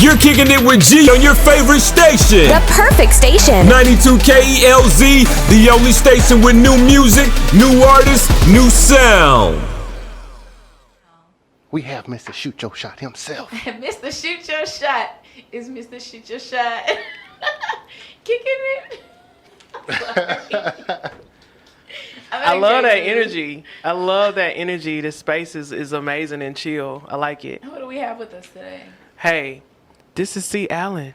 You're kicking it with G on your favorite station. The perfect station. 92 KELZ, the only station with new music, new artists, new sound. We have Mr. Shoot Your Shot himself. Mr. Shoot Your Shot is Mr. Shoot Your Shot. Kicking it. I love that energy. I love that energy. The space is amazing and chill. I like it. Who do we have with us today? Hey, this is C. Allen.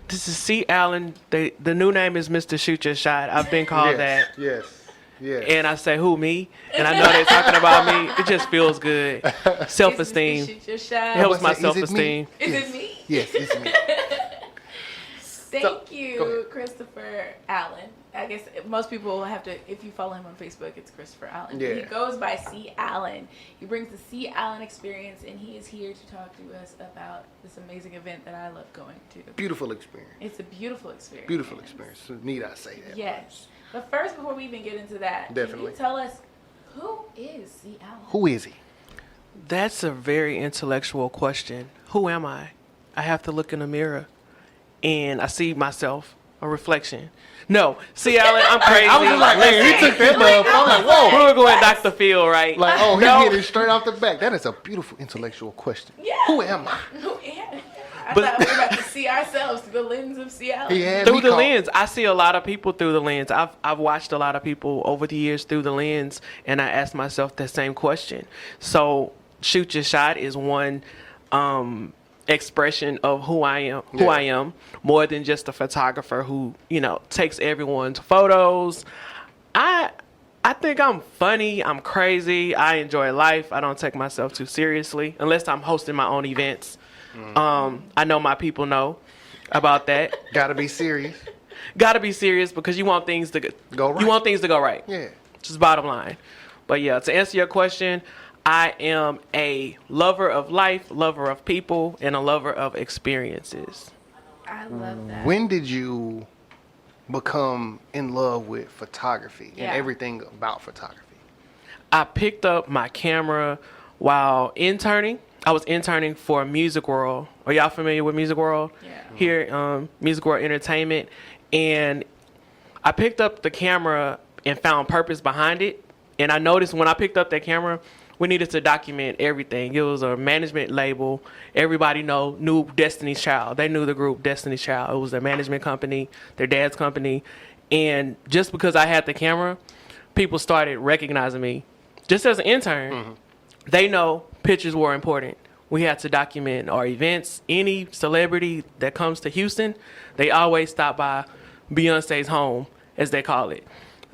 This is C. Allen. The new name is Mr. Shoot Your Shot. I've been called that. Yes. And I say, who, me? And I know they're talking about me. It just feels good. Self-esteem. Is Mr. Shoot Your Shot. Helps my Is it me? self-esteem. Is it me? Yes, it's me. Thank you, Christopher Allen. I guess most people have to, if you follow him on Facebook, it's Christopher Allen. Yeah. He goes by C. Allen. He brings the C. Allen experience, and he is here to talk to us about this amazing event that I love going to. Beautiful experience. It's a beautiful experience. Beautiful experience. Need I say that? Yes. But first, before we even get into that, Definitely. can you tell us, who is C. Allen? Who is he? That's a very intellectual question. Who am I? I have to look in the mirror, and I see myself, a reflection. No, see, Allen, I'm crazy. I was just like, hey, he took that love. I'm like, whoa. We were going Dr. Phil, right? Like, oh, he No. hit it straight off the back. That is a beautiful intellectual question. Yeah. Who am I? I thought we were about to see ourselves through the lens of C. Allen. He had Through me the caught. lens. I see a lot of people through the lens. I've watched a lot of people over the years through the lens, and I ask myself that same question. So, Shoot Your Shot is one expression of who I am, more than just a photographer who, takes everyone's photos. I think I'm funny, I'm crazy, I enjoy life. I don't take myself too seriously unless I'm hosting my own events. I know my people know about that. Gotta be serious. Gotta be serious because you want things to Go right. You want things to go right. Yeah. Just bottom line. But yeah, to answer your question, I am a lover of life, lover of people, and a lover of experiences. I love that. When did you become in love with photography and everything about photography? I picked up my camera while interning. I was interning for Music World. Are y'all familiar with Music World? Yeah. Here, Music World Entertainment. And I picked up the camera and found purpose behind it. And I noticed when I picked up that camera, we needed to document everything. It was a management label. Everybody knew Destiny's Child. They knew the group Destiny's Child. It was their management company, their dad's company. And just because I had the camera, people started recognizing me. Just as an intern, they know pictures were important. We had to document our events. Any celebrity that comes to Houston, they always stop by Beyonce's home, as they call it.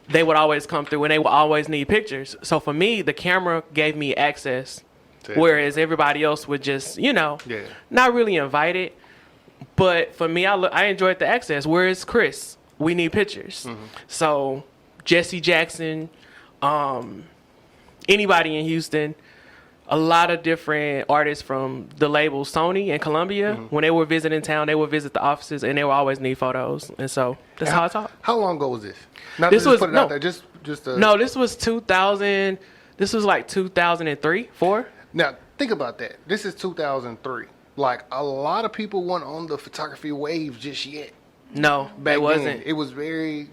They would always come through, and they would always need pictures. So for me, the camera gave me access, whereas everybody else would just, not really invited. But for me, I enjoyed the access. Whereas Chris, we need pictures. So Jesse Jackson, anybody in Houston, a lot of different artists from the label Sony and Columbia, when they were visiting town, they would visit the offices, and they would always need photos. And so that's how I talk. How long ago was this? Not This to just was- put it no. out there. Just No, this was 2000. This was like 2003, 4. Now, think about that. This is 2003. Like, a lot of people weren't on the photography wave just yet. No, Back it wasn't. then. It was very,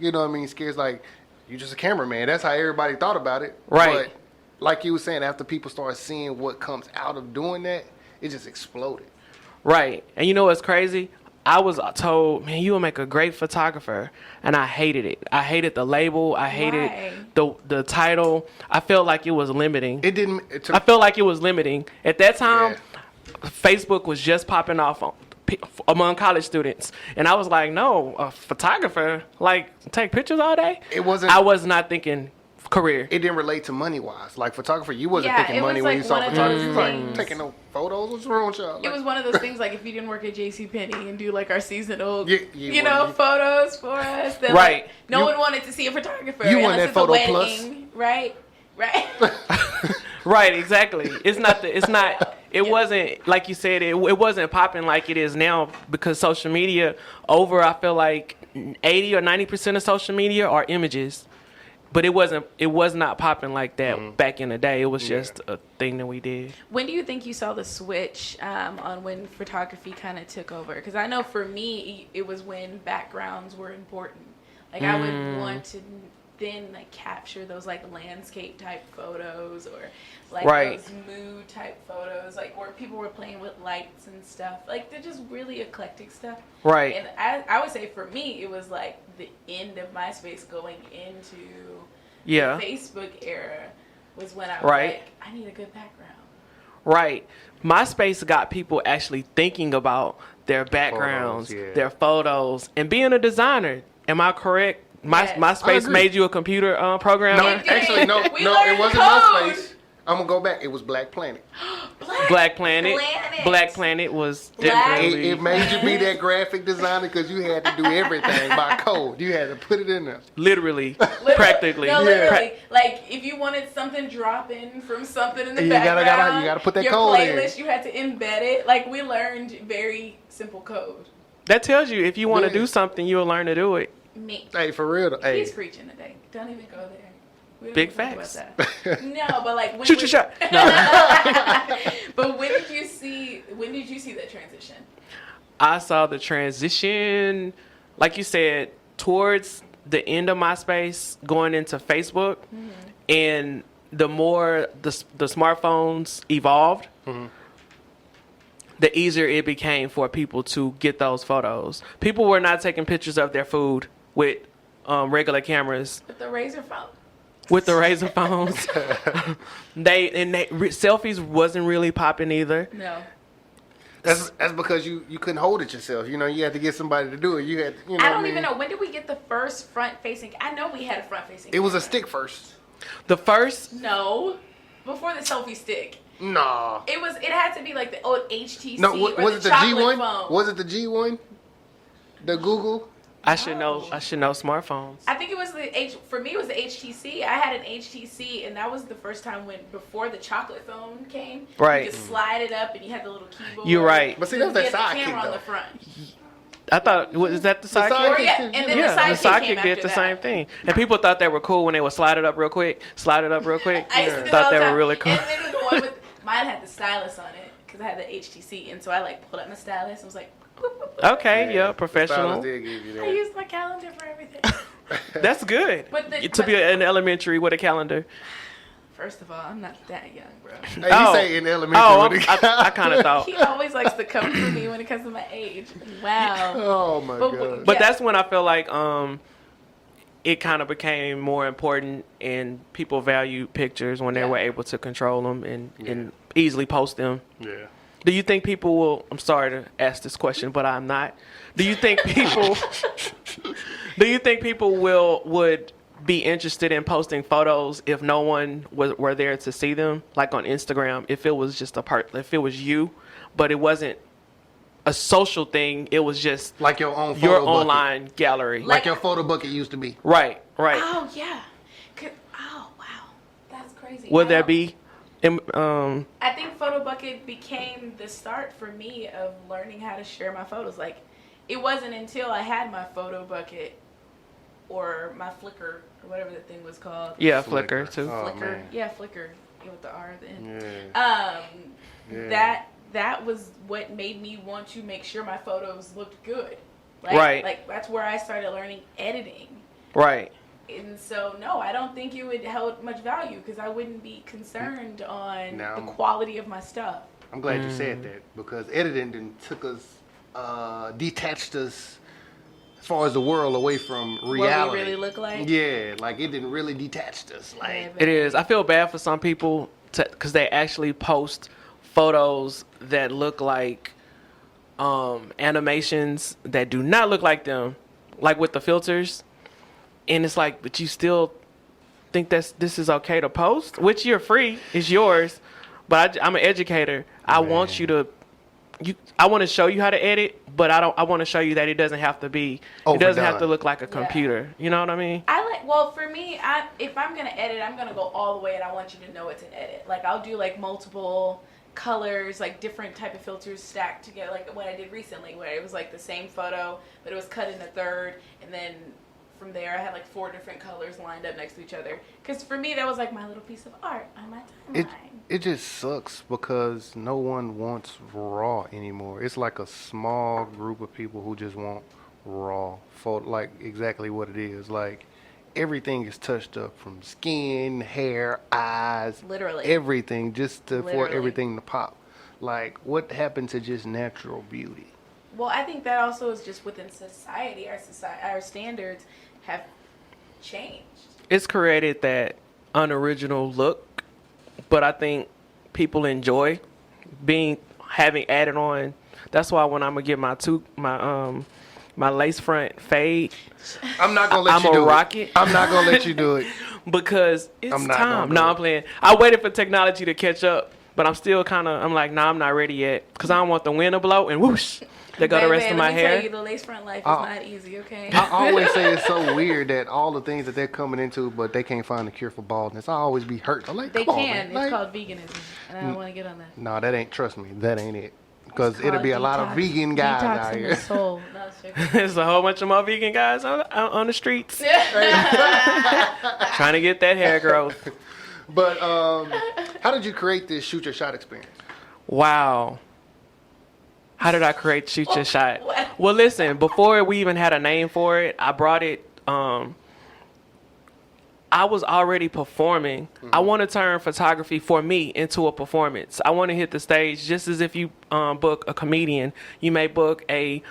scared. Like, you're just a cameraman. That's how everybody thought about it. Right. But like you were saying, after people started seeing what comes out of doing that, it just exploded. Right. And you know what's crazy? I was told, man, you will make a great photographer. And I hated it. I hated the label. I hated the title. I felt like it was limiting. I felt like it was limiting. At that time, Facebook was just popping off among college students. And I was like, no, a photographer, like, take pictures all day? I was not thinking career. It didn't relate to money-wise. Like, photographer, you wasn't thinking it was money like when you saw one of photography. those You was like, things. taking no photos? What's wrong with y'all? It Like, was one of those things like if you didn't work at JCPenney and do like our seasonal, you photos for us. Then, Right. Like, no one wanted to see a photographer. You want unless that it's a photo wedding, right? Right. Right, exactly. It wasn't, like you said, it wasn't popping like it is now because social media I feel like 80 or 90% of social media are images. but it was not popping like that back in the day. It was just a thing that we did. When do you think you saw the switch on when photography kind of took over? Because I know for me, it was when backgrounds were important. Like I would want to then like capture those like landscape type photos or like those mood type photos, like where people were playing with lights and stuff. Like they're just really eclectic stuff. Right. And I would say for me, it was like the end of MySpace going into the Facebook era was when I was like, I need a good background. Right. MySpace got people actually thinking about their backgrounds, their photos, and being a designer. Am I correct? MySpace made you a computer programmer? No, actually, no, it wasn't MySpace. I'm going to go back. It was Black Planet. Black Planet. Black Planet was definitely... It made you be that graphic designer because you had to do everything by code. You had to put it in there. Literally. Practically. No, literally. Like, if you wanted something dropping from something in the background, you gotta put that your code playlist, in. you had to embed it. Like, we learned very simple code. That tells you if you want to do something, you'll learn to do it. Me. Hey, for real. Hey. He's preaching today. Don't even go there. Big facts. No, but like when shoot your shot. No. But when did you see that transition? I saw the transition, like you said, towards the end of MySpace, going into Facebook, and the more the smartphones evolved, the easier it became for people to get those photos. People were not taking pictures of their food with regular cameras. With the Razor phone. With the Razor phones. Selfies wasn't really popping either. No. That's because you couldn't hold it yourself. You know, you had to get somebody to do it. You had, I don't even know. When did we get the first front-facing? I know we had a front-facing. It was a stick first. The first? No. Before the selfie stick. Nah. It had to be like the old HTC. No, was it the G1? Phone. Was it the G1? The Google? I should know smartphones. I think it was for me it was the HTC. I had an HTC and that was the first time before the chocolate phone came. Right. You could slide it up and you had the little keyboard. You're right. But see, that was that sidekick sidekick on the front. I thought, is that the sidekick? sidekick? And then the sidekick did the same thing. And people thought they were cool when they would slide it up real quick. I used to do Thought that they all were really cool. And then the one with mine had the stylus on it because I had the HTC, and so I like pulled out my stylus and was like. Okay, yeah, professional. I used my calendar for everything. That's good. To be in elementary with a calendar. First of all, I'm not that young, bro. Hey, you say in elementary. I kind of thought. He always likes to come for me when it comes to my age. Wow. Oh my god. But that's when I feel like it kind of became more important, and people valued pictures when they were able to control them and easily post them. Yeah. Do you think people will? I'm sorry to ask this question, but I'm not. Do you think people? would be interested in posting photos if no one were there to see them, like on Instagram? If it was just if it was you, but it wasn't a social thing. It was just like your own online gallery, like your photo bucket used to be. Right. Oh yeah. Oh wow, that's crazy. Would there be? I think Photo Bucket became the start for me of learning how to share my photos. Like, it wasn't until I had my Photo Bucket or my Flickr or whatever the thing was called. Yeah, Flickr too. Oh, Flickr, man. yeah, Flickr with the R at the end. Yeah. That was what made me want to make sure my photos looked good. Right. Like that's where I started learning editing. Right. And so, no, I don't think it would hold much value because I wouldn't be concerned on the quality of my stuff. I'm glad you said that because editing took us, detached us as far as the world away from reality. What we really look like? Yeah, like it didn't really detach us. Like it is. I feel bad for some people because they actually post photos that look like animations that do not look like them, like with the filters. And it's like, but you still think this is okay to post, which you're free, it's yours. But I'm an educator. I want you to, I want to show you how to edit, but I want to show you that it doesn't have to be, it doesn't have to look like a computer. You know what I mean? Well, for me, if I'm gonna edit, I'm gonna go all the way, and I want you to know it's an edit. Like I'll do like multiple colors, like different type of filters stacked together, like what I did recently, where it was like the same photo, but it was cut in a third, and then from there. I had like 4 different colors lined up next to each other. Because for me, that was like my little piece of art on my timeline. It just sucks because no one wants raw anymore. It's like a small group of people who just want raw photo, like exactly what it is. Like everything is touched up from skin, hair, eyes, Literally. everything, just for Literally. everything to pop. Like what happened to just natural beauty? Well, I think that also is just within society. Our standards have changed. It's created that unoriginal look, but I think people enjoy having added on. That's why when I'm gonna get my lace front fade, I'm not gonna let you do rock it. it. I'm not gonna let you do it. Because it's I'm not time. gonna No, do I'm it. playing. I waited for technology to catch up, but I'm still I'm like, nah, I'm not ready yet. Because I don't want the wind to blow and whoosh, there go the rest of my let me hair. tell you, the lace front life is not easy, okay? I always say it's so weird that all the things that they're coming into, but they can't find a cure for baldness. I always be hurt. I'm like, They come on, can. man. It's Like, called veganism, and I don't want to get on that. no, that ain't. Trust me, that ain't it. Because it'll Called be a lot of vegan guys out detoxing here. the soul. No, it's joking. There's a whole bunch of more vegan guys on the streets trying to get that hair growth. But how did you create this shoot your shot experience? Wow. How did I create Shoot Your Shot? What? Well, listen, before we even had a name for it, I brought it. I was already performing. I want to turn photography for me into a performance. I want to hit the stage just as if you book a comedian. You may book a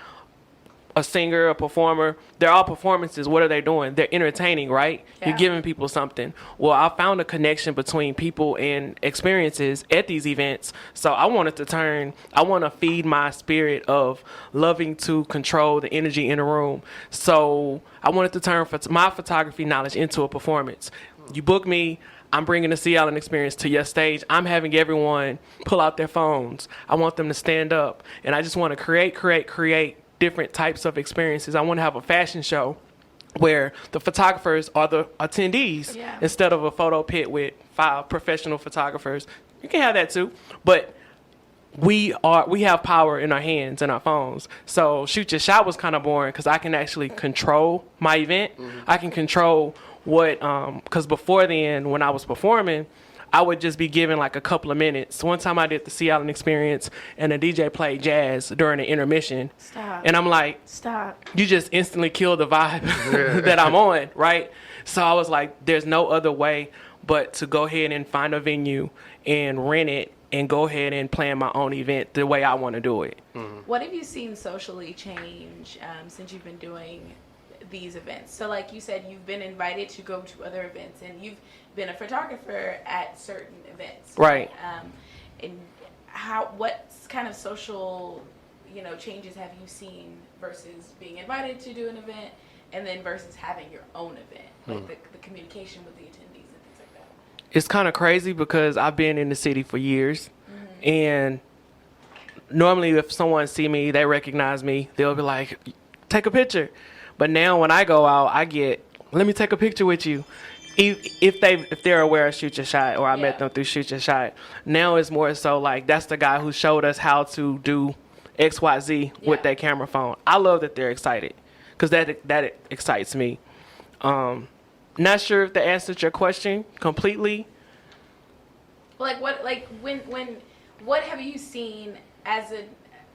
singer, a performer. They're all performances. What are they doing? They're entertaining, right? Yeah. You're giving people something. Well, I found a connection between people and experiences at these events. So I want to feed my spirit of loving to control the energy in a room. So I wanted to turn my photography knowledge into a performance. You book me, I'm bringing the Sea Island experience to your stage. I'm having everyone pull out their phones. I want them to stand up. And I just want to create different types of experiences. I want to have a fashion show where the photographers are the attendees instead of a photo pit with 5 professional photographers. You can have that too, but we have power in our hands and our phones. So Shoot Your Shot was kind of boring because I can actually control my event. I can control what because before then when I was performing, I would just be given like a couple of minutes. One time I did the Sea Island experience and the DJ played jazz during the intermission. Stop. And I'm like, Stop. you just instantly kill the vibe that I'm on, right? So I was like, there's no other way but to go ahead and find a venue and rent it and go ahead and plan my own event the way I want to do it. What have you seen socially change since you've been doing these events? So like you said, you've been invited to go to other events and you've been a photographer at certain events. Right. And what kind of social, changes have you seen versus being invited to do an event and then versus having your own event? Like the communication with the attendees and things like that. It's kind of crazy because I've been in the city for years and normally if someone see me, they recognize me, they'll be like, take a picture. But now when I go out, I get, let me take a picture with you. If they're aware of Shoot Your Shot or I met them through Shoot Your Shot. Now it's more so like that's the guy who showed us how to do XYZ with that camera phone. I love that they're excited because that excites me. Not sure if that answered your question completely. What have you seen as a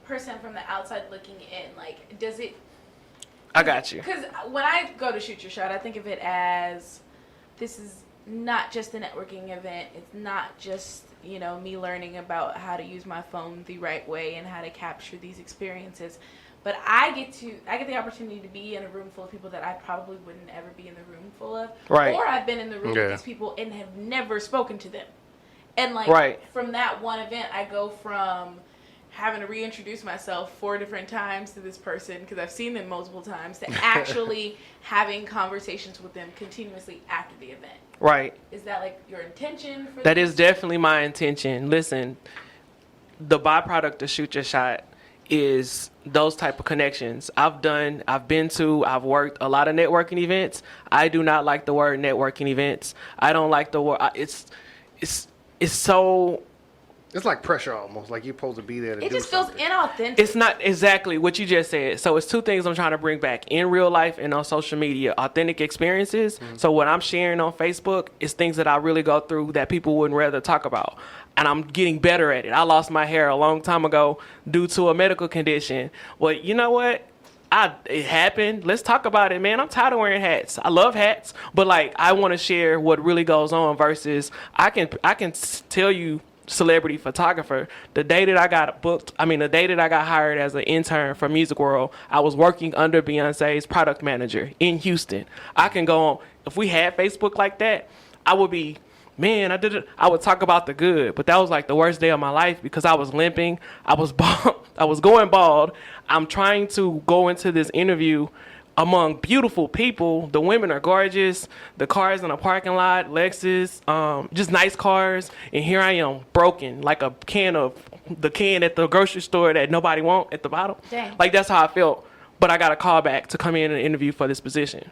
person from the outside looking in? Like, does it? I got you. Because when I go to Shoot Your Shot, I think of it as this is not just a networking event. It's not just, me learning about how to use my phone the right way and how to capture these experiences. But I get the opportunity to be in a room full of people that I probably wouldn't ever be in the room full of. Right. Or I've been in the room with these people and have never spoken to them. And from that one event, I go from having to reintroduce myself 4 different times to this person because I've seen them multiple times to actually having conversations with them continuously after the event. Right. Is that like your intention for That is definitely my intention. Listen, the byproduct of Shoot Your Shot is those type of connections. I've worked a lot of networking events. I do not like the word networking events. I don't like the word. It's so It's like pressure almost. Like you're supposed to be there to It do just feels something. inauthentic. It's not exactly what you just said. So it's two things I'm trying to bring back in real life and on social media: authentic experiences. So what I'm sharing on Facebook is things that I really go through that people wouldn't rather talk about. And I'm getting better at it. I lost my hair a long time ago due to a medical condition. Well, you know what? It happened. Let's talk about it, man. I'm tired of wearing hats. I love hats, but like I want to share what really goes on versus I can tell you, celebrity photographer, the day that I got hired as an intern for Music World, I was working under Beyonce's product manager in Houston. I can go on, if we had Facebook like that, I would be, man, I would talk about the good, but that was like the worst day of my life because I was limping. I was bald. I was going bald. I'm trying to go into this interview among beautiful people. The women are gorgeous. The cars in the parking lot, Lexus, just nice cars. And here I am, broken, like the can at the grocery store that nobody want at the bottom. Dang. Like that's how I felt. But I got a call back to come in and interview for this position.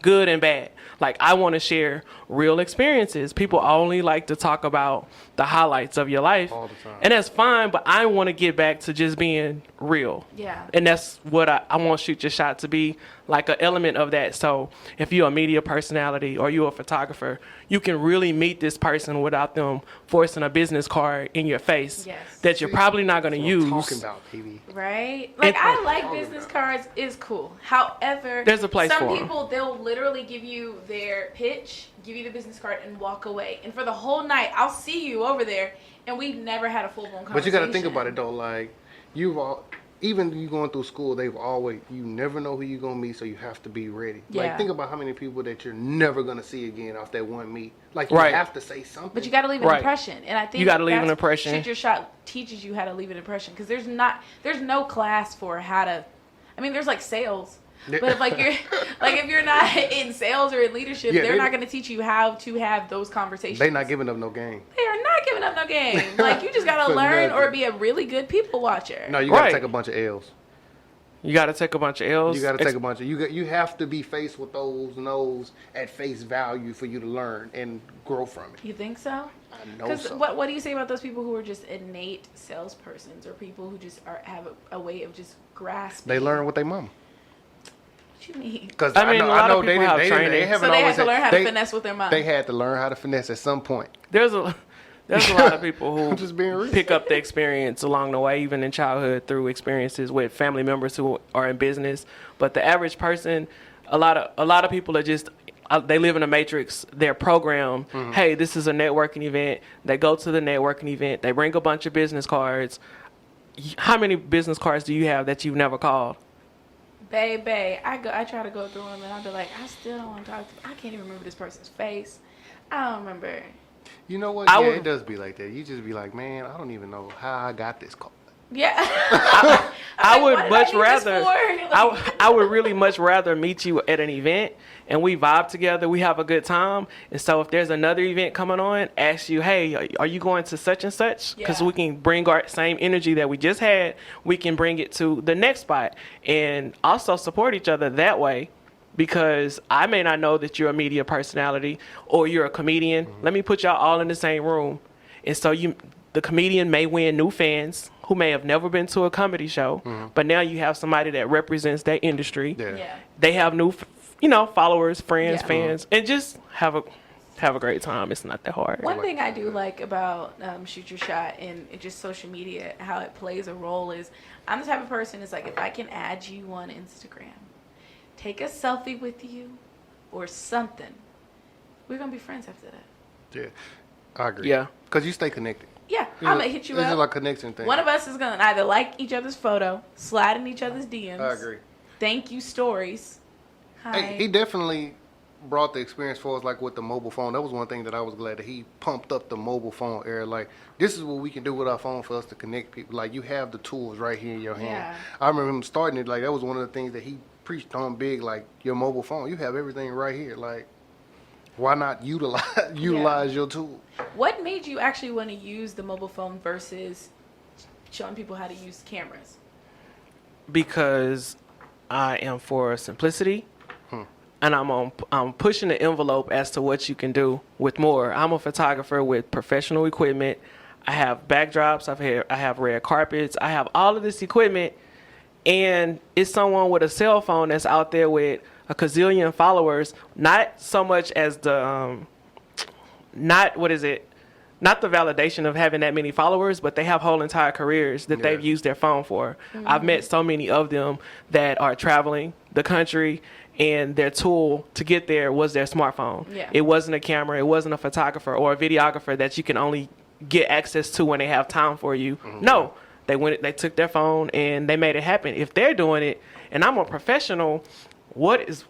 Good and bad. Like I want to share real experiences. People only like to talk about the highlights of your life. All the time. And that's fine, but I want to get back to just being real. Yeah. And that's what I want Shoot Your Shot to be, like an element of that. So if you're a media personality or you're a photographer, you can really meet this person without them forcing a business card in your face Yes. that you're probably not going to That's what I'm use. talking about, baby. Right? Like, And- I like business cards. It's cool. However, There's a place some for 'em. people, they'll literally give you their pitch, give you the business card, and walk away. And for the whole night, I'll see you over there, and we've never had a full-blown conversation. But you got to think about it though. Like even you going through school, you never know who you're gonna meet, so you have to be ready. Yeah. Like think about how many people that you're never gonna see again off that one meet. Like you Right. have to say something. But you got to leave an Right. impression, and I think You gotta leave an that's- impression. Shoot Your Shot teaches you how to leave an impression because there's no class for how to. I mean, there's like sales, but if you're not in sales or in leadership, Yeah, they're they- not going to teach you how to have those conversations. They not giving up no game. They are not giving up no game. Like you just got to For learn nothing. or be a really good people watcher. No, you gotta Right. take a bunch of L's. You got to take a bunch of L's. You gotta take a bunch of you have to be faced with those no's at face value for you to learn and grow from it. You think so? I know Because so. what do you say about those people who are just innate salespersons or people who just have a way of just grasping? They learn with their mama. What you mean? Because I mean, a lot of people have they training. haven't So they always have to learn how to they- finesse with their mom. They had to learn how to finesse at some point. There's a lot of people who I'm just being real. pick up the experience along the way, even in childhood, through experiences with family members who are in business. But the average person, a lot of people are just they live in a matrix. They're programmed. Hey, this is a networking event. They go to the networking event. They bring a bunch of business cards. How many business cards do you have that you've never called? Baby, I try to go through them and I'll be like, I still don't want to talk to. I can't even remember this person's face. I don't remember. You know what? I Yeah, would- it does be like that. You just be like, man, I don't even know how I got this call. Yeah. I would what did much I need this rather. for? I would really much rather meet you at an event and we vibe together. We have a good time. And so if there's another event coming on, ask you, hey, are you going to such and such? Because Yeah. we can bring our same energy that we just had. We can bring it to the next spot and also support each other that way. Because I may not know that you're a media personality or you're a comedian. Let me put y'all all in the same room. And so the comedian may win new fans who may have never been to a comedy show, but now you have somebody that represents that industry. Yeah. Yeah. They have new, followers, friends, Yeah. fans, and just have a great time. It's not that hard. One thing I do like about Shoot Your Shot and just social media, how it plays a role is I'm the type of person is like if I can add you on Instagram, take a selfie with you or something, we're going to be friends after that. Yeah, I agree. Yeah. Because you stay connected. Yeah, I'm going to hit you It's up. just like a connection thing. One of us is going to either like each other's photo, slide in each other's DMs. I agree. Thank you stories. Hi. Hey, he definitely brought the experience for us, like with the mobile phone. That was one thing that I was glad that he pumped up the mobile phone era. Like, this is what we can do with our phone for us to connect people. Like, you have the tools right here in your hand. Yeah. I remember him starting it. Like, that was one of the things that he preached on big. Like, your mobile phone, you have everything right here. Like, why not utilize your tool? What made you actually want to use the mobile phone versus showing people how to use cameras? Because I am for simplicity. And I'm pushing the envelope as to what you can do with more. I'm a photographer with professional equipment. I have backdrops. I have red carpets. I have all of this equipment, and it's someone with a cell phone that's out there with a gazillion followers. Not so much as the not what is it? Not the validation of having that many followers, but they have whole entire careers that they've used their phone for. I've met so many of them that are traveling the country, and their tool to get there was their smartphone. Yeah. It wasn't a camera, it wasn't a photographer or a videographer that you can only get access to when they have time for you. No, they took their phone and they made it happen. If they're doing it, and I'm a professional, what is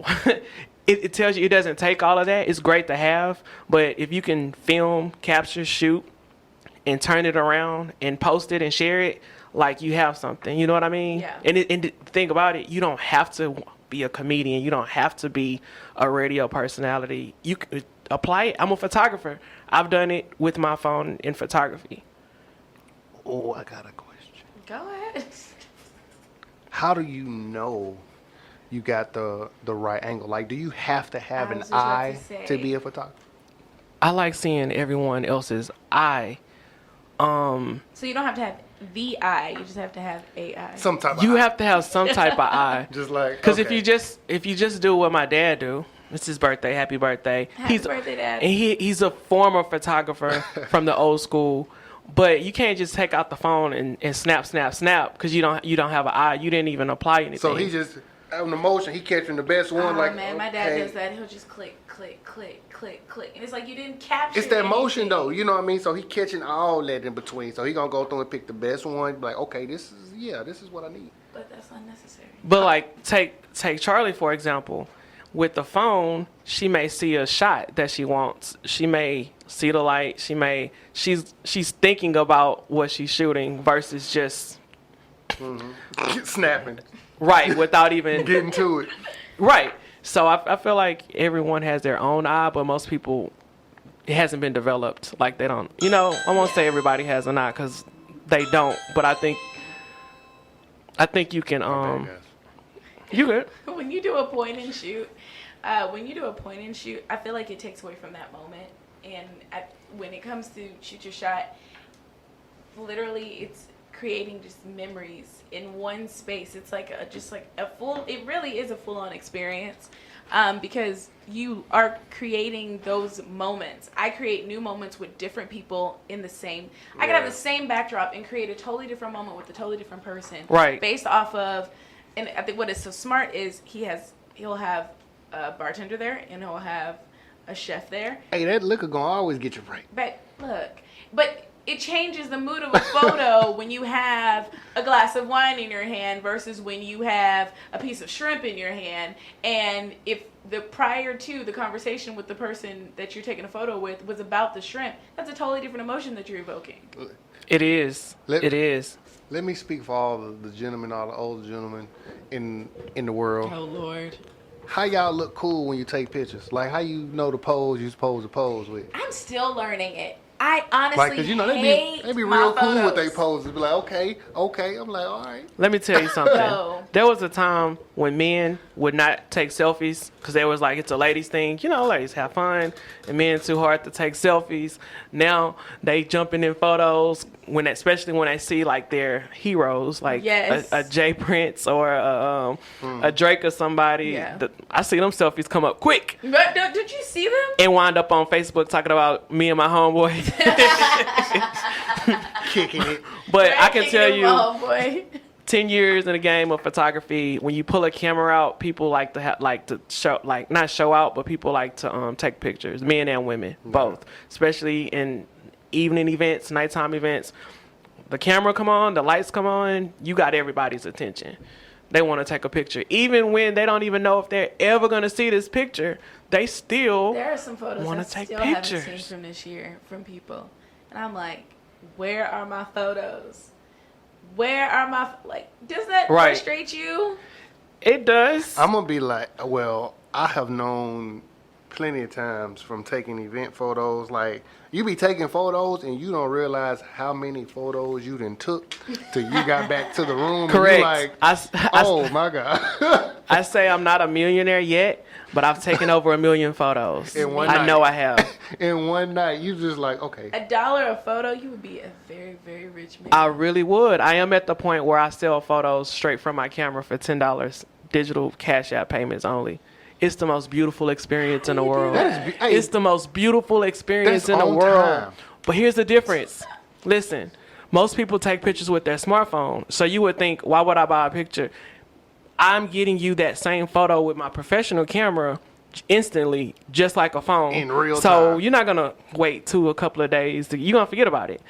it tells you it doesn't take all of that. It's great to have, but if you can film, capture, shoot, and turn it around and post it and share it, like you have something. You know what I mean? Yeah. And the thing about it, you don't have to be a comedian. You don't have to be a radio personality. You can apply it. I'm a photographer. I've done it with my phone in photography. Oh, I got a question. Go ahead. How do you know you got the right angle? Like, do you have to have I an was just about eye to to say. be a photographer? I like seeing everyone else's eye. So you don't have to have the eye. You just have to have a eye. Some type of You eye. have to have some type of eye. Just like, Because okay. if you just do what my dad do, it's his birthday, happy birthday. Happy birthday, Dad. And he's a former photographer from the old school. But you can't just take out the phone and snap, because you don't have an eye. You didn't even apply anything. So he just on the motion, he catching the best one. Oh like, man, my dad okay. does that. He'll just click, and it's like you didn't capture. It's that motion anything. though, you know what I mean? So he catching all that in between. So he gonna go through and pick the best one. Be like, okay, this is what I need. But that's unnecessary. But like take Charlie for example. With the phone, she may see a shot that she wants. She may see the light. She's thinking about what she's shooting versus just Snapping, right without even getting to it. right. So I feel like everyone has their own eye, but most people, it hasn't been developed. Like they don't, I won't say everybody has an eye because they don't, but I think you can, you good. When you do a point and shoot, I feel like it takes away from that moment. And when it comes to shoot your shot, literally it's creating just memories in one space. It's like it really is a full-on experience, because you are creating those moments. I create new moments with different people in the same. I could have the same backdrop and create a totally different moment with a totally different person. Right. Based off of, and I think what is so smart is he'll have a bartender there and he'll have a chef there. Hey, that liquor gonna always get you right. But it changes the mood of a photo when you have a glass of wine in your hand versus when you have a piece of shrimp in your hand. And if prior to the conversation with the person that you're taking a photo with was about the shrimp, that's a totally different emotion that you're evoking. It is. It is. Let me speak for all the gentlemen, all the older gentlemen in the world. Oh Lord. How y'all look cool when you take pictures? Like, how you know the pose you're supposed to pose with? I'm still learning it. I honestly Like, cause they be my real cool photos. with they poses. Be like, okay. I'm like, all right. Let me tell you something. No. There was a time when men would not take selfies because they was like, it's a ladies thing. Ladies have fun, and men too hard to take selfies. Now they jumping in photos especially when they see like their heroes, like Yes. a Jay Prince or a Drake or somebody. Yeah. I see them selfies come up quick But did you see them? and wind up on Facebook talking about me and my homeboy. Kicking it. But I can tell you, Oh boy. 10 years in the game of photography, when you pull a camera out, people like to show, like not show out, but people like to take pictures, men and women, both, especially in evening events, nighttime events. The camera come on, the lights come on, you got everybody's attention. They want to take a picture. Even when they don't even know if they're ever going to see this picture, they still There are some photos wanna I take still haven't pictures. seen from this year from people, and I'm like, where are my photos? Where are my does that Right. frustrate you? It does. I'm gonna be like, well, I have known plenty of times from taking event photos. Like, you be taking photos and you don't realize how many photos you done took till you got back to the room. Correct. And you like, oh my God. I say I'm not a millionaire yet, but I've taken over 1 million photos. In one I night. know I have. In one night, you just like, okay. $1 a photo, you would be a very, very rich man. I really would. I am at the point where I sell photos straight from my camera for $10, digital Cash App payments only. It's the most beautiful experience in the world. Hey, It's the most beautiful experience that's in the on world. time. But here's the difference. Listen, most people take pictures with their smartphone. So you would think, why would I buy a picture? I'm getting you that same photo with my professional camera instantly, just like a phone. In real so time. you're not going to wait a couple of days. You're going to forget about it.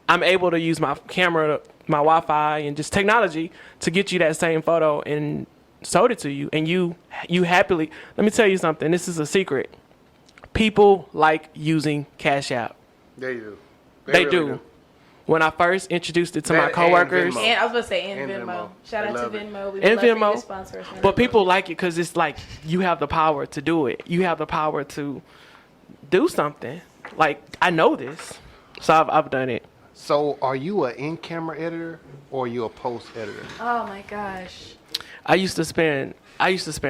I'm able to use my camera, my Wi-Fi, and just technology to get you that same photo and sold it to you. And you happily, let me tell you something. This is a secret. People like using Cash App. They do. They really do. When I first introduced it to That my and coworkers, Venmo. And I was going to say, and And Venmo. Venmo. Shout I out to love it. Venmo. We would And love for you Venmo. to sponsor us. but people like it because it's like you have the power to do it. You have the power to do something. Like, I know this. So I've done it. So, are you an in-camera editor or are you a post editor? Oh, my gosh. I used to spend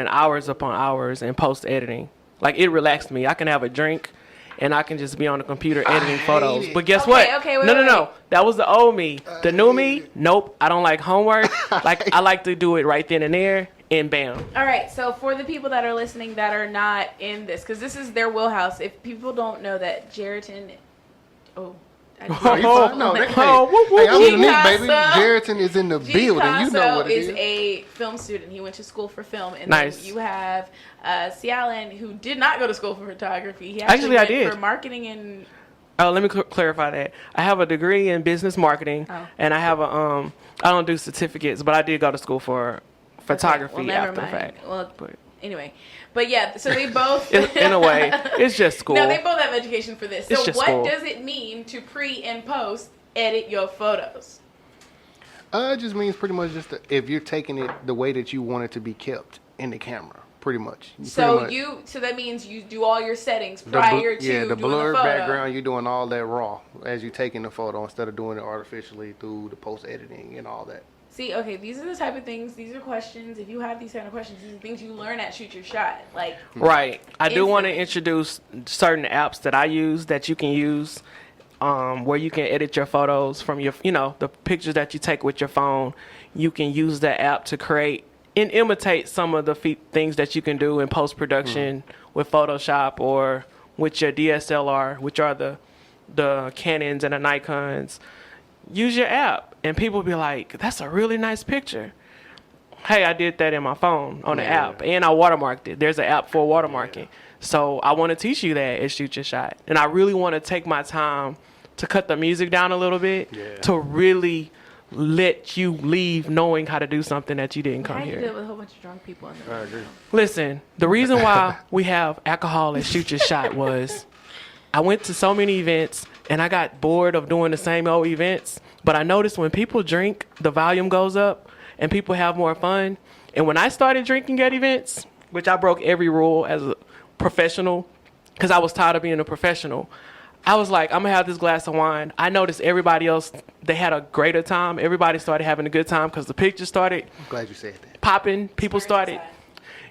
hours upon hours in post editing. Like, it relaxed me. I can have a drink and I can just be on the computer editing hate photos. it. But guess Okay, what? okay, wait, no. wait. That was the old me. The new me, nope. I don't like homework. Like, I like to do it right then and there, and bam. All right, so for the people that are listening that are not in this, because this is their wheelhouse, if people don't know that Jerriton, I just- No, you fine. No, they, Oh, whoop, whoop, hey, I'm whoop. unique, baby. G-Casa. Jerriton is in the building. You know what it is is. a film student. He went to school for film. And Nice. then you have Cialan, who did not go to school for photography. He Actually, I went did. for marketing and... Oh, let me clarify that. I have a degree in business marketing, Oh. and I have I don't do certificates, but I did go to school for photography Okay, well, never after the mind. fact. Well, But anyway. But yeah, so they both... in a way, it's just school. No, they both have education for this. It's So just what school. does it mean to pre and post edit your photos? It just means pretty much just if you're taking it the way that you want it to be kept in the camera, pretty much. So Pretty much. so that means you do all your settings The prior to yeah, the doing blurred the photo. background, you're doing all that raw as you're taking the photo instead of doing it artificially through the post editing and all that. See, okay, these are the type of things. These are questions. If you have these kind of questions, these are things you learn at Shoot Your Shot. Like, Right. I do want to Instantly. introduce certain apps that I use that you can use where you can edit your photos from your, the pictures that you take with your phone. You can use that app to create and imitate some of the things that you can do in post-production with Photoshop or with your DSLR, which are the Canons and the Nikons. Use your app, and people be like, that's a really nice picture. Hey, I did that in my phone on the Yeah. app, and I watermarked it. There's an app for watermarking. So I want to teach you that at Shoot Your Shot. And I really want to take my time to cut the music down a little bit to really let you leave knowing how to do something that you didn't come I here. deal with a whole bunch of drunk people in the room. I agree. Listen, the reason why we have alcohol at Shoot Your Shot was I went to so many events and I got bored of doing the same old events. But I noticed when people drink, the volume goes up and people have more fun. And when I started drinking at events, which I broke every rule as a professional because I was tired of being a professional, I was like, I'm going to have this glass of wine. I noticed everybody else, they had a greater time. Everybody started having a good time because the pictures started I'm glad you said that. popping. People started.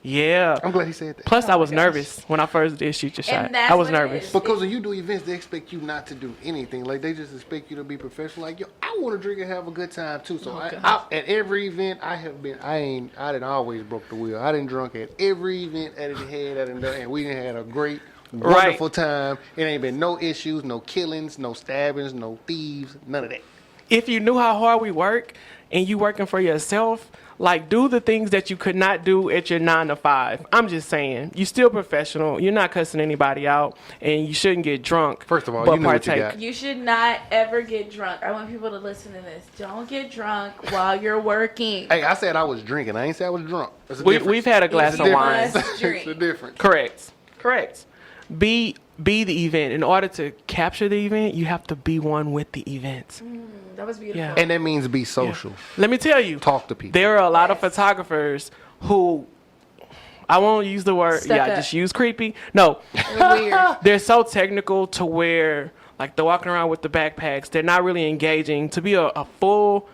Yeah. I'm glad he said that. Plus, Oh I my was gosh. nervous when I first did Shoot Your Shot. that's I was what it nervous. is. Because when you do events, they expect you not to do anything. Like, they just expect you to be professional. Like, yo, I want to drink and have a good time, too. So, at every event, I didn't always broke the wheel. I didn't drunk at every event I didn't had, and we didn't had a great, wonderful time. It ain't been no issues, no killings, no stabbings, no thieves, none of that. If you knew how hard we work and you working for yourself, like, do the things that you could not do at your 9 to 5. I'm just saying, you still professional. You're not cussing anybody out, and you shouldn't get drunk. First of all, but you knew what you partake. got. You should not ever get drunk. I want people to listen to this. Don't get drunk while you're working. Hey, I said I was drinking. I ain't say I was drunk. There's a difference. We've had a glass It's of a wine. difference. It's a difference. Correct. Be the event. In order to capture the event, you have to be one with the event. That was beautiful. Yeah. And that means be social. Let me tell you, Talk to people. there are a lot of Yes. photographers who I won't use the word. Stuck up. Just use creepy. No, They're weird. they're so technical to where like they're walking around with the backpacks. They're not really engaging. To be a full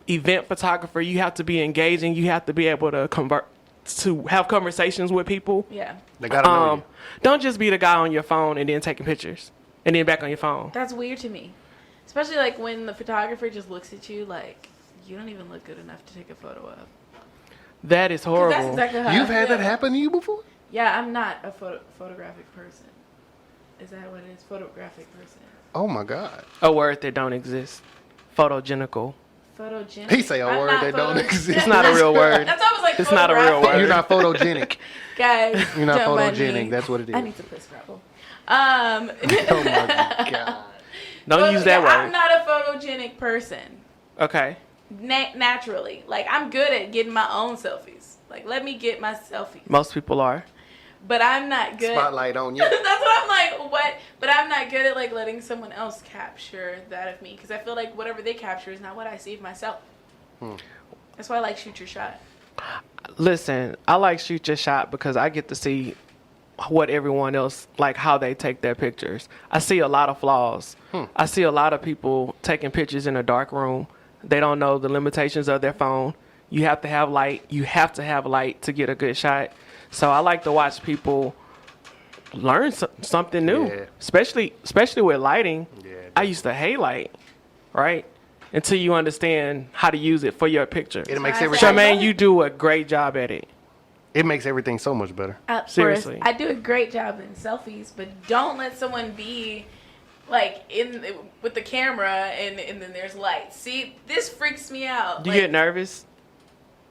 event photographer, you have to be engaging. You have to be able to have conversations with people. Yeah. They gotta know you. Don't just be the guy on your phone and then taking pictures and then back on your phone. That's weird to me. Especially like when the photographer just looks at you like you don't even look good enough to take a photo of. That is 'Cause horrible. that's exactly how You've I had feel. that happen to you before? Yeah, I'm not a photographic person. Is that what it is? Photographic person. Oh my God. A word that don't exist. Photogenical. Photogenic. He say a I'm word not that don't exist. It's not a real word. That's why I was like, It's not a real photographic. word. You're not photogenic. Guys, You're not don't mind photogenic. me. That's what it is. I need to play Scrabble. Oh my God. Don't use that I'm word. not a photogenic person. Okay. Naturally. Like, I'm good at getting my own selfies. Like, let me get my selfies. Most people are. But I'm not good. Spotlight on you. That's what I'm like, what? But I'm not good at, like, letting someone else capture that of me. Because I feel like whatever they capture is not what I see of myself. That's why I like shoot your shot. Listen, I like shoot your shot because I get to see what everyone else, like how they take their pictures. I see a lot of flaws. I see a lot of people taking pictures in a dark room. They don't know the limitations of their phone. You have to have light. You have to have light to get a good shot. So I like to watch people learn something new, Yeah. especially with lighting. Yeah, I used to hate light, right? Until you understand how to use it for your picture. It makes I everything. said- Charmaine, you do a great job at it. It makes everything so much better. Seriously. I do a great job in selfies, but don't let someone be like with the camera and then there's lights. See, this freaks me out. Do you Like, get nervous?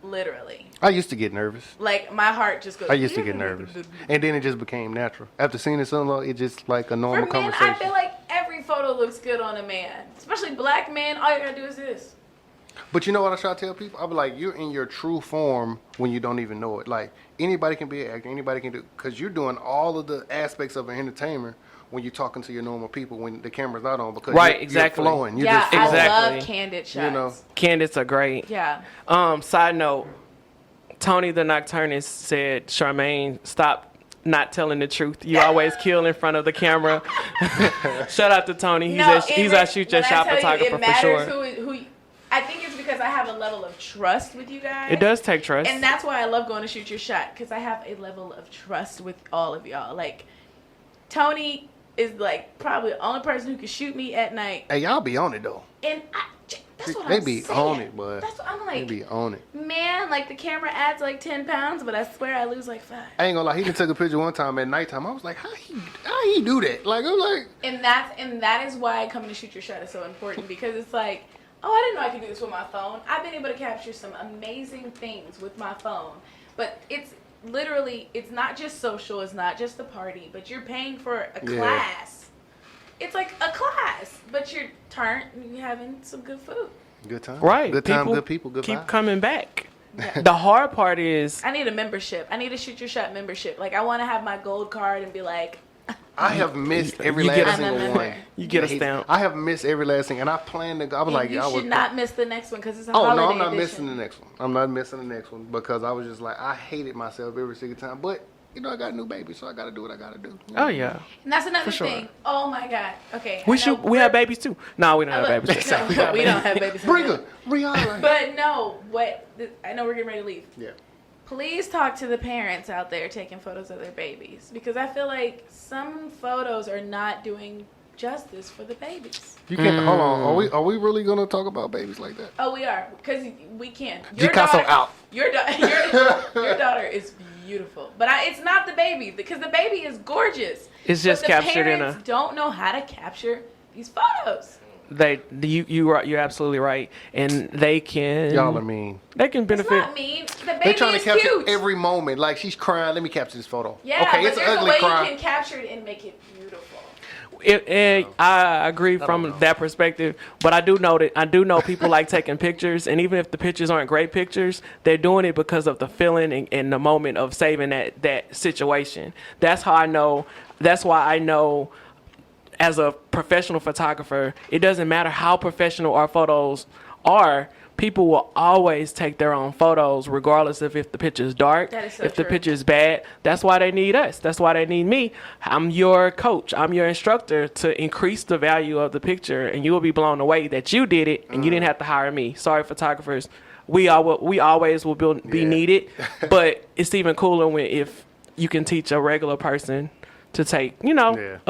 literally. I used to get nervous. Like my heart just goes. I used to get nervous. And then it just became natural. After seeing it so long, it just like a normal For men, conversation. I feel like every photo looks good on a man, especially black men. All you gotta do is this. But you know what I try to tell people? I be like, you're in your true form when you don't even know it. Like, anybody can be an actor, anybody can do, because you're doing all of the aspects of an entertainer when you're talking to your normal people when the camera's not on. Because Right, you're exactly. flowing. You're Yeah, just flowing. I Exactly. love candid shots. You know. Candidates are great. Yeah. Side note, Tony the Nocturnist said, Charmaine, stop not telling the truth. You always kill in front of the camera. Shout out to Tony. He's our shoot your when I shot tell you, photographer it matters for sure. who. I think it's because I have a level of trust with you guys. It does take trust. And that's why I love going to shoot your shot, because I have a level of trust with all of y'all. Like, Tony is like probably the only person who can shoot me at night. Hey, y'all be on it though. And that's what They I'm be saying. on it, bud. That's what I'm They like. be on it. Man, like the camera adds like 10 pounds, but I swear I lose like 5. I ain't gonna lie, he done took a picture one time at nighttime. I was like, how he do that? Like, I'm like, And that is why coming to shoot your shot is so important, because it's like, oh, I didn't know I could do this with my phone. I've been able to capture some amazing things with my phone. But it's literally, it's not just social, it's not just the party, but you're paying for a Yeah. class. It's like a class, but you're having some good food. good time. Right. Good time, good people, good Keep vibes. coming back. Yeah. The hard part is, I need a membership. I need a shoot your shot membership. Like, I want to have my gold card and be like, I have missed every You get last a- I'm a single member. one. you get a stamp. I have missed every last thing, and I plan to go. I was like, you I should was. not miss the next one because it's a Oh holiday no, I'm not edition. missing the next one. I'm not missing the next one because I was just like, I hated myself every single time. But you know, I got a new baby, so I got to do what I got to do. You know? oh yeah. And that's another For sure. thing. Oh my God. Okay. We have babies too. No, we don't have Look, babies. no, we don't have babies. Bring her, Rihanna. But no, I know we're getting ready to leave. Yeah. Please talk to the parents out there taking photos of their babies, because I feel like some photos are not doing justice for the babies. You can't. Hold on. Are we really gonna talk about babies like that? Oh, we are, because we can. Picasso out. Your daughter is beautiful, but it's not the baby, because the baby is gorgeous. It's just But the captured in parents a. don't know how to capture these photos. You're absolutely right, and they can. Y'all are mean. They can It's benefit. not mean. The baby They trying to is capture cute. every moment. Like she's crying. Let me capture this photo. Yeah, Okay, but it's an there's a ugly way cry. you can capture it and make it beautiful. I agree don't from know. that perspective, but I do know people like taking pictures, and even if the pictures aren't great pictures, they're doing it because of the feeling and the moment of saving that situation. That's how I know. That's why I know, as a professional photographer, it doesn't matter how professional our photos are. people will always take their own photos regardless of if the picture is dark, That is so if the true. picture is bad. That's why they need us. That's why they need me. I'm your coach. I'm your instructor to increase the value of the picture, and you will be blown away that you did it and you didn't have to hire me. Sorry, photographers. We always will be needed, but it's even cooler if you can teach a regular person to take, a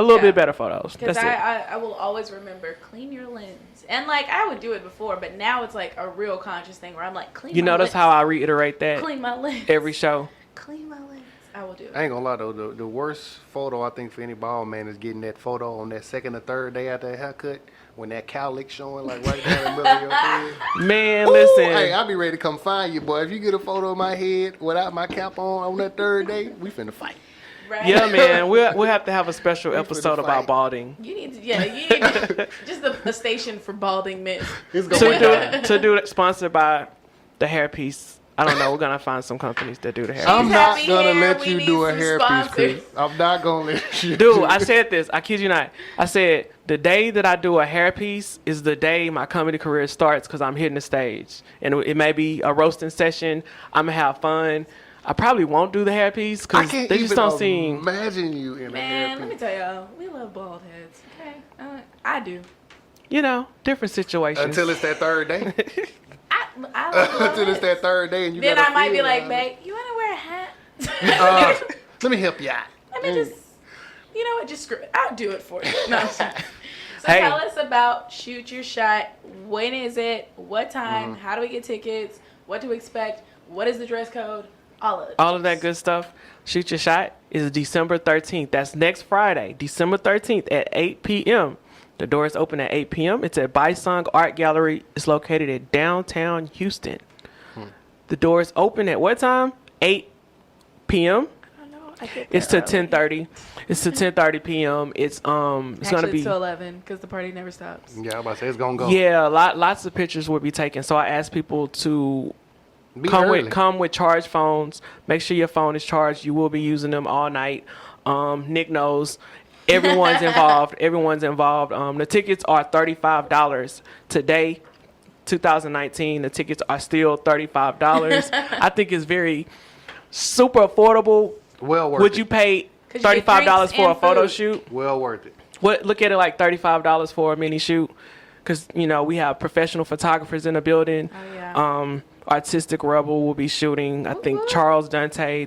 little bit better photos. Because That's it. I will always remember, clean your lens. And, like, I would do it before, but now it's, like, a real conscious thing where I'm like, clean You my notice lens. how I reiterate that Clean my lens. every show? Clean my lens. I will do it. I ain't gonna lie though, the worst photo I think for any bald man is getting that photo on that second or third day after that haircut when that cowlick showing like right down the middle of your head. Man, Ooh, listen. hey, I'll be ready to come find you, boy. If you get a photo of my head without my cap on that third day, we finna fight. Right? Yeah, man. We'll have to have a special We episode finna about fight. balding. You need to, just a station for balding men. It's gonna To do it, sponsored by the hairpiece. I don't know. We're gonna find some companies that do the hair. I'm not happy gonna hair, let we you need do a some hairpiece, sponsors. Chris. I'm not gonna let you. Dude, I said this. I kid you not. I said the day that I do a hairpiece is the day my comedy career starts because I'm hitting the stage, and it may be a roasting session. I'm gonna have fun. I probably won't do the hairpiece I because can't they just even don't seem. imagine you in a Man, let me hairpiece. tell y'all, we love bald heads. Okay, I do. Different situations. Until it's that third day. I love bald Until it's that heads. third day, and you. Then gotta I might be feel like, it. babe, you want to wear a hat? Let me help you out. Let me just, you know what? Just screw it. I'll do it for you. No, I'm sorry. So Hey. tell us about Shoot Your Shot. When is it? What time? How do we get tickets? What to expect? What is the dress code? All of it. All of that good stuff. Shoot Your Shot is December 13th. That's next Friday, December 13th at 8 p.m. The doors open at 8 p.m. It's at Bysung Art Gallery. It's located at downtown Houston. The doors open at what time? 8 p.m. I know. I get It's to there early. 10:30. It's to 10:30 p.m. It's gonna Actually, be it's to 11 because the party never stops. Yeah, I'm about to say it's gonna go. yeah. Lots of pictures will be taken. So I ask people to Be come early. with charged phones. Make sure your phone is charged. You will be using them all night. Nick knows. Everyone's involved. The tickets are $35 today, 2019. The tickets are still $35. I think it's very super affordable. Well worth Would it. you pay 'Cause you get $35 drinks for a and photo food. shoot? Well worth it. Look at it like $35 for a mini shoot, because we have professional photographers in the building. Oh, yeah. Artistic Rebel will be shooting. I think Charles Dante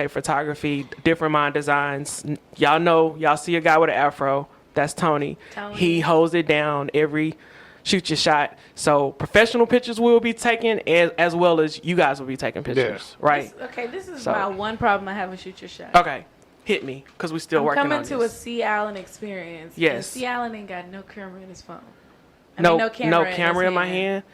Photography, Different Mind Designs. Y'all see a guy with an afro. That's Tony. He holds it down every Shoot Your Shot. So professional pictures will be taken, as well as you guys will be taking pictures, right? This is So- my one problem I have with Shoot Your Shot. Okay, hit me, because we're still I'm working coming on to this. a C. Allen experience. Yes. And C. Allen ain't got no camera in his phone. No camera camera in my hand.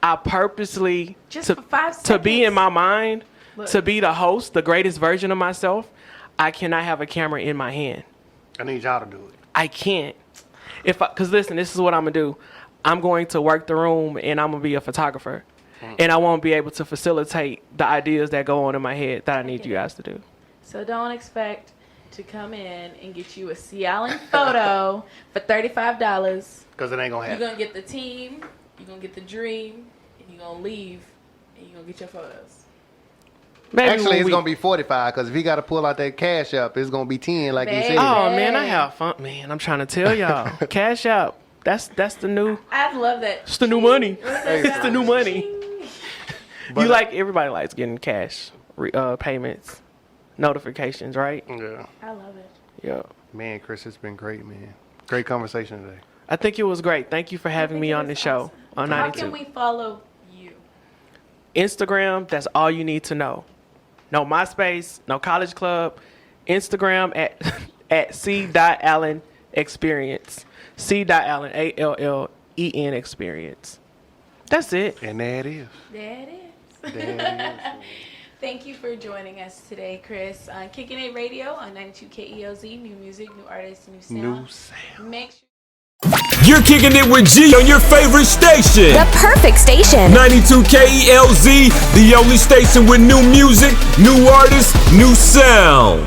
I purposely Just to, for 5 to be in seconds. my mind, Look. to be the host, the greatest version of myself. I cannot have a camera in my hand. I need y'all to do it. I can't. Because listen, this is what I'm gonna do. I'm going to work the room, and I'm gonna be a photographer, and I won't be able to facilitate the ideas that go on in my head that I need you guys to do. So don't expect to come in and get you a C. Allen photo for $35. Because it ain't gonna You're happen. going to get the team, you're going to get the dream, and you're going to leave, and you're going to get your photos. Maybe Actually, when it's we- gonna be 45 because if he got to pull out that cash up, it's gonna be 10 like you Baby. said. Oh man, I Hey. have fun. Man, I'm trying to tell y'all. Cash out. That's the new. I love that. It's the new money. Hey, It's the new money. But- Everybody likes getting cash payments, notifications, right? Yeah. I love it. Yeah. Man, Chris, it's been great, man. Great conversation today. I think it was great. Thank you for having me on the show on How 92. can we follow you? Instagram, that's all you need to know. No MySpace, no College Club. Instagram at c.allen experience. c.allen, ALLEN experience. That's it. And there it is. There it is. There it is. Thank you for joining us today, Chris, on KickN IT Radio on 92 KELZ. New music, new artists, new sound. New sound. Make sure. You're kicking it with G on your favorite station. The perfect station. 92 KELZ, the only station with new music, new artists, new sound.